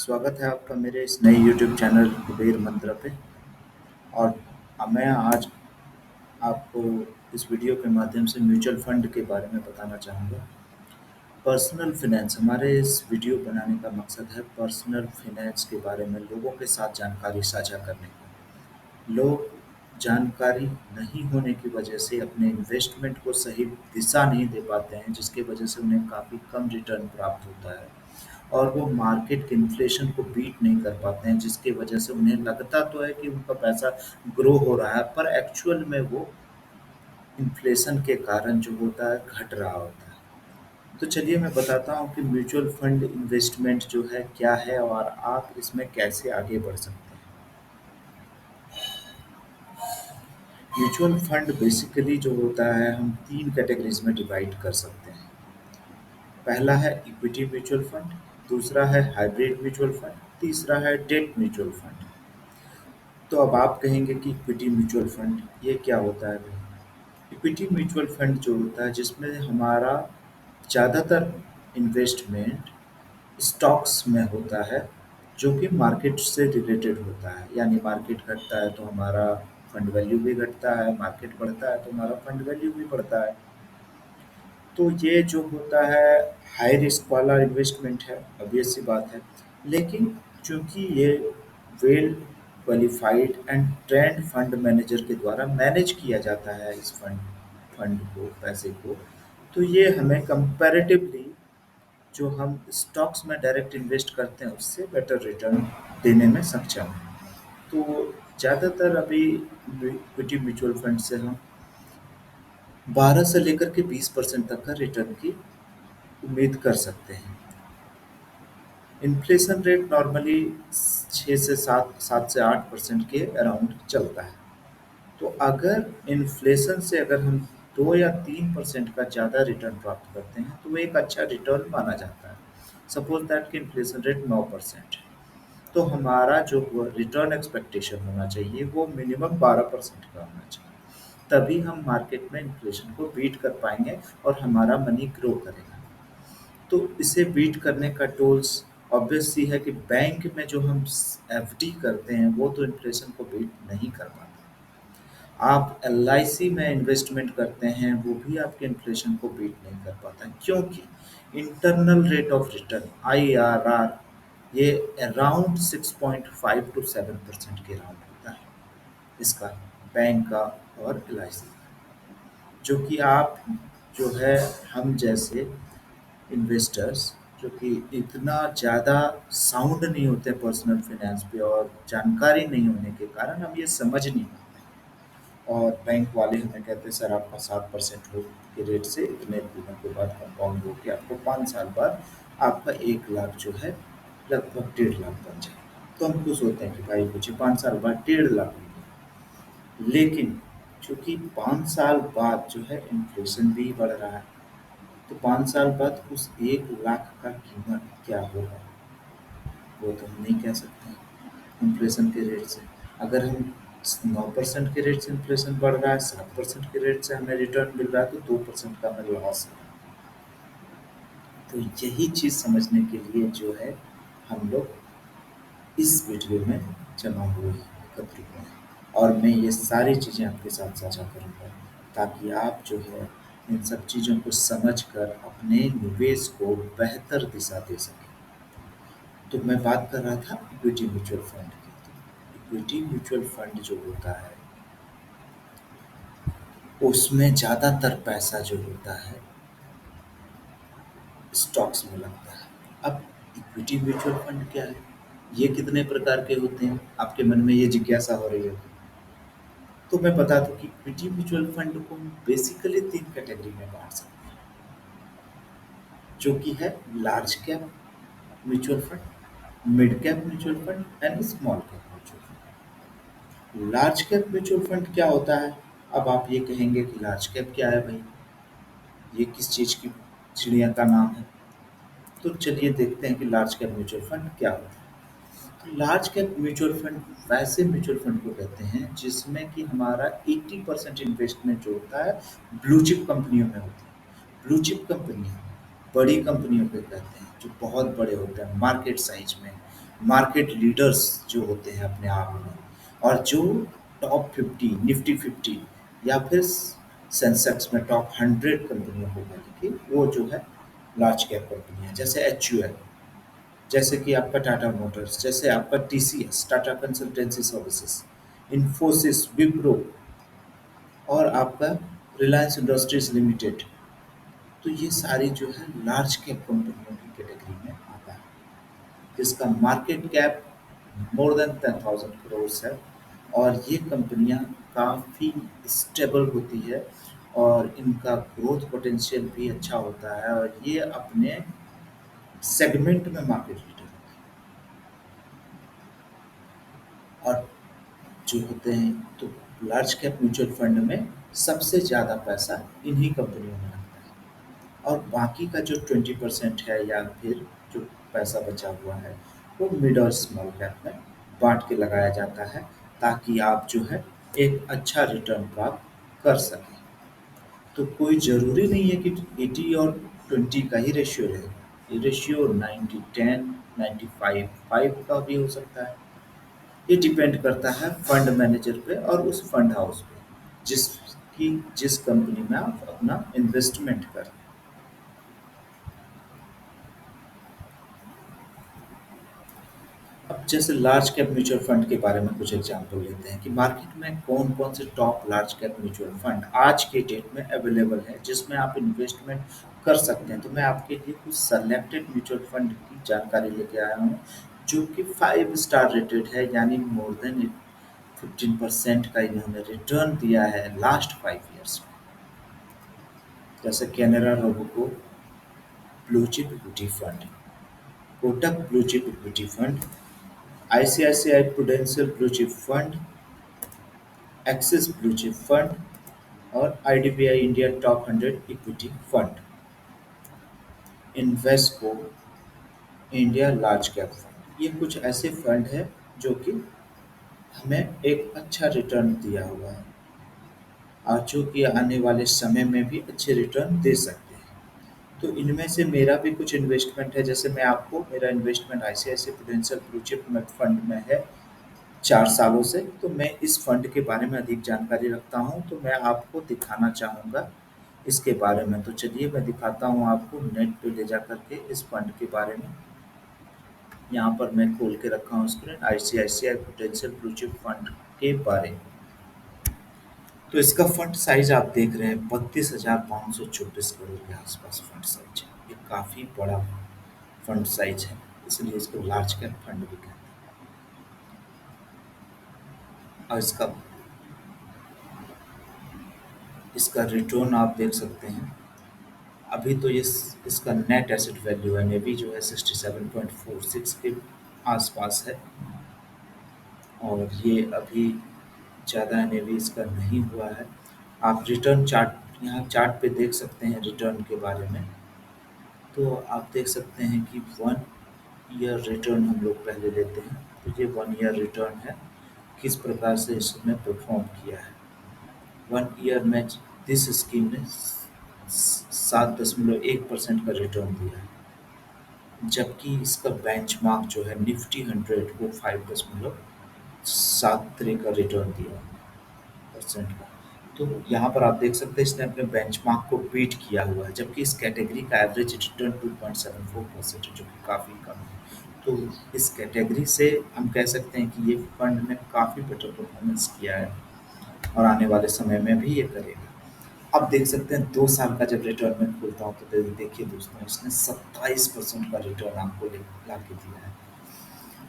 स्वागत है आपका मेरे इस नए यूट्यूब चैनल कुबेर मंत्र पे। और मैं आज आपको इस वीडियो के माध्यम से म्यूचुअल फंड के बारे में बताना चाहूँगा। पर्सनल फाइनेंस हमारे इस वीडियो बनाने का मकसद है पर्सनल फाइनेंस के बारे में लोगों के साथ जानकारी साझा करने का। लोग जानकारी नहीं होने की वजह से अपने इन्वेस्टमेंट को सही दिशा नहीं दे पाते हैं, जिसकी वजह से उन्हें काफ़ी कम रिटर्न प्राप्त होता है और वो मार्केट के इन्फ्लेशन को बीट नहीं कर पाते हैं, जिसकी वजह से उन्हें लगता तो है कि उनका पैसा ग्रो हो रहा है, पर एक्चुअल में वो इन्फ्लेशन के कारण जो होता है घट रहा होता है। तो चलिए मैं बताता हूँ कि म्यूचुअल फंड इन्वेस्टमेंट जो है क्या है और आप इसमें कैसे आगे बढ़ सकते हैं। म्यूचुअल फंड बेसिकली जो होता है हम 3 कैटेगरीज़ में डिवाइड कर सकते हैं। पहला है इक्विटी म्यूचुअल फंड, दूसरा है हाइब्रिड म्यूचुअल फंड, तीसरा है डेट म्यूचुअल फंड। तो अब आप कहेंगे कि इक्विटी म्यूचुअल फंड ये क्या होता है भाई? इक्विटी म्यूचुअल फंड जो होता है जिसमें हमारा ज़्यादातर इन्वेस्टमेंट स्टॉक्स में होता है, जो कि मार्केट से रिलेटेड होता है। यानी मार्केट घटता है तो हमारा फंड वैल्यू भी घटता है, मार्केट बढ़ता है तो हमारा फंड वैल्यू भी बढ़ता है। तो ये जो होता है हाई रिस्क वाला इन्वेस्टमेंट है, ऑब्वियस सी बात है। लेकिन चूंकि ये well qualified and trend fund manager के द्वारा मैनेज किया जाता है इस फंड फंड को, पैसे को, तो ये हमें कंपैरेटिवली जो हम स्टॉक्स में डायरेक्ट इन्वेस्ट करते हैं उससे बेटर रिटर्न देने में सक्षम है। तो ज़्यादातर अभी इक्विटी म्यूचुअल फंड से हम 12 से लेकर के 20% तक का रिटर्न की उम्मीद कर सकते हैं। इन्फ्लेशन रेट नॉर्मली 6 से 7 से 8% के अराउंड चलता है। तो अगर इन्फ्लेशन से अगर हम 2 या 3% का ज़्यादा रिटर्न प्राप्त करते हैं तो वो एक अच्छा रिटर्न माना जाता है। सपोज दैट कि इन्फ्लेशन रेट 9% है, तो हमारा जो रिटर्न एक्सपेक्टेशन होना चाहिए वो मिनिमम 12% का होना चाहिए। तभी हम मार्केट में इन्फ्लेशन को बीट कर पाएंगे और हमारा मनी ग्रो करेगा। तो इसे बीट करने का टूल्स ऑब्वियस सी है कि बैंक में जो हम एफडी करते हैं वो तो इन्फ्लेशन को बीट नहीं कर पाता। आप एलआईसी में इन्वेस्टमेंट करते हैं वो भी आपके इन्फ्लेशन को बीट नहीं कर पाता, क्योंकि internal rate of return IRR ये अराउंड 6.5 टू 7% के अराउंड होता है इसका, बैंक का और एलआईसी का। जो कि आप जो है हम जैसे इन्वेस्टर्स जो कि इतना ज़्यादा साउंड नहीं होते पर्सनल फाइनेंस पे और जानकारी नहीं होने के कारण हम ये समझ नहीं पाते। और बैंक वाले हमें कहते हैं सर आपका 7% हो के रेट से इतने दिनों के बाद कंपाउंड हो के आपको 5 साल बाद आपका 1 लाख जो है लगभग 1.5 लाख बन जाएगा। तो हम खुश होते हैं कि भाई मुझे 5 साल बाद 1.5 लाख हो गया। लेकिन चूंकि 5 साल बाद जो है इन्फ्लेशन भी बढ़ रहा है, तो 5 साल बाद उस 1 लाख का कीमत क्या होगा वो तो हम नहीं कह सकते हैं इन्फ्लेशन के रेट से। अगर हम 9% के रेट से इन्फ्लेशन बढ़ रहा है, 7% के रेट से हमें रिटर्न मिल रहा है, तो 2% का हमें लॉस है। तो यही चीज़ समझने के लिए जो है हम लोग इस वीडियो में जमा हुए हैं, एकत्रित हुए हैं, और मैं ये सारी चीज़ें आपके साथ साझा करूँगा ताकि आप जो है इन सब चीज़ों को समझकर अपने निवेश को बेहतर दिशा दे सकें। तो मैं बात कर रहा था इक्विटी म्यूचुअल फंड की। तो इक्विटी म्यूचुअल फंड जो होता है उसमें ज़्यादातर पैसा जो होता है स्टॉक्स में लगता है। अब इक्विटी म्यूचुअल फंड क्या है, ये कितने प्रकार के होते हैं, आपके मन में ये जिज्ञासा हो रही होगी। तो मैं बता दूं कि इक्विटी म्यूचुअल फंड को हम बेसिकली 3 कैटेगरी में बांट सकते हैं, जो कि है large cap mutual fund, mid cap mutual fund and small cap mutual fund. Large cap mutual fund क्या होता है? अब आप ये कहेंगे कि लार्ज कैप क्या है भाई, ये किस चीज़ की चिड़िया का नाम है? तो चलिए देखते हैं कि लार्ज कैप म्यूचुअल फंड क्या होता है। तो लार्ज कैप म्यूचुअल फंड वैसे म्यूचुअल फंड को कहते हैं जिसमें कि हमारा 80% इन्वेस्टमेंट जो होता है ब्लू चिप कंपनियों में होता है। ब्लू चिप कंपनियां बड़ी कंपनियों को कहते हैं जो बहुत बड़े होते हैं मार्केट साइज में, मार्केट लीडर्स जो होते हैं अपने आप में, और जो टॉप 50 निफ्टी 50 या फिर सेंसेक्स में टॉप 100 कंपनियों को बोले कि वो जो है लार्ज कैप कंपनियां, जैसे एचयूएल, जैसे कि आपका टाटा मोटर्स, जैसे आपका TCS Tata consultancy services, Infosys, Wipro, और आपका रिलायंस इंडस्ट्रीज लिमिटेड। तो ये सारी जो है लार्ज कैप कंपनियों की कैटेगरी में आता है, जिसका market cap more than 10,000 crore है। और ये कंपनियां काफ़ी स्टेबल होती है, और इनका ग्रोथ पोटेंशियल भी अच्छा होता है, और ये अपने सेगमेंट में मार्केट लीडर और जो होते हैं। तो लार्ज कैप म्यूचुअल फंड में सबसे ज़्यादा पैसा इन्हीं कंपनियों में लगता है, और बाकी का जो 20% है या फिर जो पैसा बचा हुआ है, वो मिड और स्मॉल कैप में बांट के लगाया जाता है, ताकि आप जो है एक अच्छा रिटर्न प्राप्त कर सकें। तो कोई ज़रूरी नहीं है कि 80 और 20 का ही रेशियो रहेगा। ये रेशियो 90 10 95 5 का भी हो सकता है। ये डिपेंड करता है फंड मैनेजर पे और उस फंड हाउस पे, जिस कंपनी में आप अपना इन्वेस्टमेंट करें। अब जैसे लार्ज कैप म्यूचुअल फंड के बारे में कुछ एग्जांपल लेते हैं कि मार्केट में कौन-कौन से top large cap mutual fund आज के डेट में अवेलेबल है, जिसमें आप इन्वेस्टमेंट कर सकते हैं। तो मैं आपके लिए कुछ सेलेक्टेड म्यूचुअल फंड की जानकारी लेके आया हूँ, जो कि 5 स्टार रेटेड है, यानी मोर देन 15% का इन्होंने रिटर्न दिया है लास्ट 5 ईयर्स में। जैसे Canara Robeco blue chip equity fund, Kotak blue chip equity fund, ICICI Prudential blue chip fund, Axis blue chip fund, और IDBI India top 100 equity fund, Invesco India large cap fund. ये कुछ ऐसे fund है जो कि हमें एक अच्छा रिटर्न दिया हुआ है, और जो कि आने वाले समय में भी अच्छे रिटर्न दे सकते हैं। तो इनमें से मेरा भी कुछ इन्वेस्टमेंट है। जैसे मैं आपको, मेरा investment ICICI Prudential blue chip में फंड में है 4 सालों से। तो मैं इस फंड के बारे में अधिक जानकारी रखता हूँ, तो मैं आपको दिखाना चाहूँगा इसके बारे में। तो चलिए मैं दिखाता हूँ आपको नेट पे ले जा करके इस फंड के बारे में। यहाँ पर मैं खोल के रखा हूँ screen, ICICI Prudential blue chip fund के बारे में। तो इसका फंड साइज आप देख रहे हैं 32,524 करोड़ के आसपास फंड साइज है। ये काफ़ी बड़ा फंड साइज है, इसलिए इसको लार्ज कैप फंड भी कहते हैं। और इसका इसका रिटर्न आप देख सकते हैं। अभी तो इसका नेट एसेट वैल्यू एनएवी जो है 67.46 के आसपास है, और ये अभी ज़्यादा एनएवी इसका नहीं हुआ है। आप रिटर्न चार्ट, यहाँ चार्ट पे देख सकते हैं रिटर्न के बारे में। तो आप देख सकते हैं कि 1 ईयर रिटर्न हम लोग पहले लेते हैं। तो ये 1 ईयर रिटर्न है, किस प्रकार से इसने परफॉर्म किया है। 1 ईयर में दिस स्कीम ने 7.1% का रिटर्न दिया है, जबकि इसका बेंचमार्क जो है निफ्टी 100 को 5.73 का रिटर्न दिया परसेंट का। तो यहाँ पर आप देख सकते हैं इसने अपने बेंचमार्क को बीट किया हुआ है, जबकि इस कैटेगरी का एवरेज रिटर्न 2.74% है, जो कि काफ़ी कम है। तो इस कैटेगरी से हम कह सकते हैं कि ये फंड ने काफ़ी बेटर परफॉर्मेंस किया है, और आने वाले समय में भी ये करेगा। अब देख सकते हैं 2 साल का जब रिटर्न में खोलता हूँ, तो देखिए दोस्तों, इसने 27% का रिटर्न आपको ला के दिया है।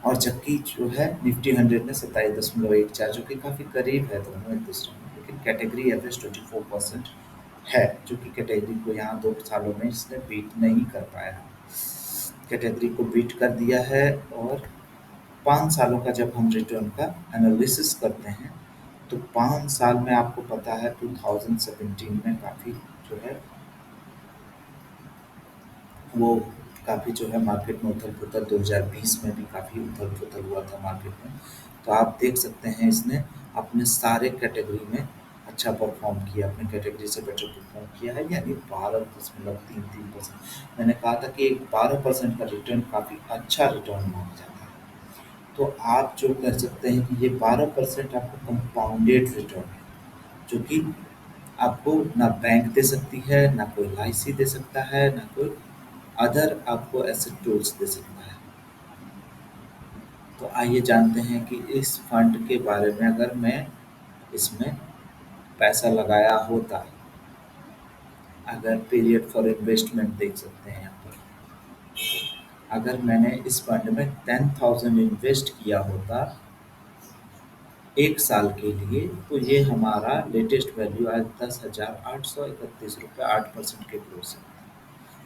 और जबकि जो है निफ्टी 100 ने 27.14, जो कि काफ़ी करीब है दोनों एक दूसरे में, लेकिन कैटेगरी एवरेज 24% है, जो कि कैटेगरी को यहाँ 2 सालों में इसने बीट नहीं कर पाया है। कैटेगरी को बीट कर दिया है। और 5 सालों का जब हम रिटर्न का एनालिसिस करते हैं, तो 5 साल में आपको पता है 2017 में काफ़ी जो है वो काफ़ी जो है मार्केट में उथल-पुथल, 2020 में भी काफ़ी उथल-पुथल हुआ था मार्केट में। तो आप देख सकते हैं इसने अपने सारे कैटेगरी में अच्छा परफ़ॉर्म किया, अपनी कैटेगरी से बेटर परफ़ॉर्म किया है, यानी 12.33%। मैंने कहा था कि एक 12% का रिटर्न काफ़ी अच्छा रिटर्न माना जाता है। तो आप जो कर सकते हैं कि ये 12% आपको कंपाउंडेड रिटर्न है, जो कि आपको ना बैंक दे सकती है, ना कोई एलआईसी दे सकता है, ना कोई अदर आपको एसेट टूल्स दे सकता है। तो आइए जानते हैं कि इस फंड के बारे में। अगर मैं इसमें पैसा लगाया होता, अगर पीरियड फॉर इन्वेस्टमेंट देख सकते हैं यहाँ पर, अगर मैंने इस फंड में 10,000 इन्वेस्ट किया होता 1 साल के लिए, तो ये हमारा लेटेस्ट वैल्यू आज 10,831 रुपये 8% के क्लोज है।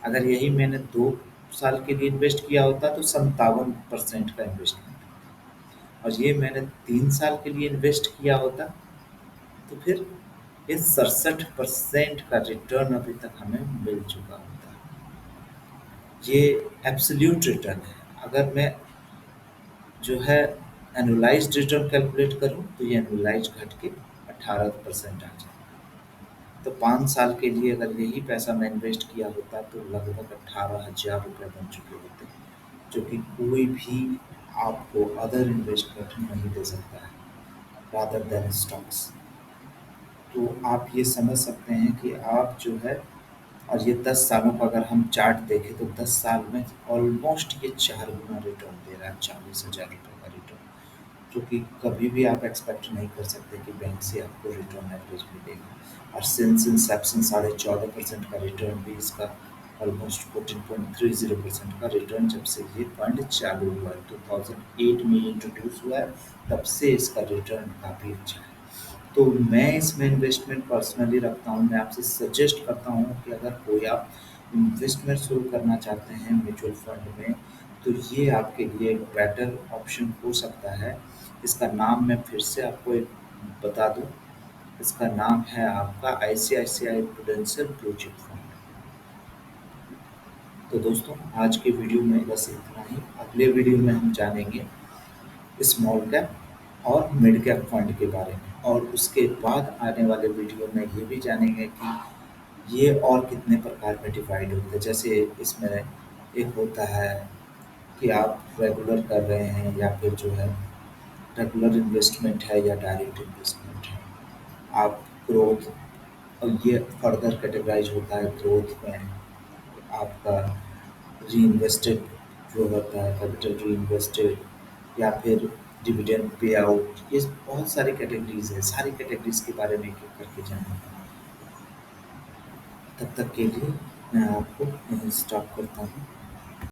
अगर यही मैंने 2 साल के लिए इन्वेस्ट किया होता तो 57% का इन्वेस्टमेंट, और ये मैंने 3 साल के लिए इन्वेस्ट किया होता तो फिर ये 67% का रिटर्न अभी तक हमें मिल चुका होता। ये एब्सोल्यूट रिटर्न है। अगर मैं जो है एनुअलाइज्ड रिटर्न कैलकुलेट करूँ तो ये एनुअलाइज घट के 18% आ जाए। तो 5 साल के लिए अगर यही पैसा मैं इन्वेस्ट किया होता तो लगभग 18,000 रुपये बन चुके होते, जो कि कोई भी आपको अदर इन्वेस्टमेंट नहीं दे सकता है रादर देन स्टॉक्स। तो आप ये समझ सकते हैं कि आप जो है, और ये 10 सालों का अगर हम चार्ट देखें तो 10 साल में ऑलमोस्ट ये 4 गुना रिटर्न दे रहा है, 40,000 रुपये का रिटर्न, जो कि कभी भी आप एक्सपेक्ट नहीं कर सकते कि बैंक से आपको रिटर्न एवरेज मिलेगा। और सिंस इंसेप्शन 14.5% का रिटर्न भी इसका, ऑलमोस्ट 14.30% का रिटर्न जब से ये फंड चालू हुआ है, 2008 में इंट्रोड्यूस हुआ है, तब से इसका रिटर्न काफ़ी अच्छा है। तो मैं इसमें इन्वेस्टमेंट पर्सनली रखता हूँ। मैं आपसे सजेस्ट करता हूँ कि अगर कोई आप इन्वेस्टमेंट शुरू करना चाहते हैं म्यूचुअल फंड में, तो ये आपके लिए एक बेटर ऑप्शन हो सकता है। इसका नाम मैं फिर से आपको एक बता दूँ, इसका नाम है आपका ICICI Prudential blue chip fund. तो दोस्तों, आज के वीडियो में बस इतना ही। अगले वीडियो में हम जानेंगे स्मॉल कैप और मिड कैप फंड के बारे में, और उसके बाद आने वाले वीडियो में ये भी जानेंगे कि ये और कितने प्रकार में डिवाइड होते हैं। जैसे इसमें एक होता है कि आप रेगुलर कर रहे हैं या फिर जो है रेगुलर इन्वेस्टमेंट है या डायरेक्ट इन्वेस्टमेंट है, आप ग्रोथ, और ये फर्दर कैटेगराइज होता है ग्रोथ में आपका री इन्वेस्टेड जो होता है, कैपिटल री इन्वेस्टेड, या फिर डिविडेंड पे आउट। ये बहुत सारी कैटेगरीज है, सारी कैटेगरीज के बारे में एक एक करके जानेंगे। तब तक के लिए मैं आपको यहीं स्टॉप करता हूँ।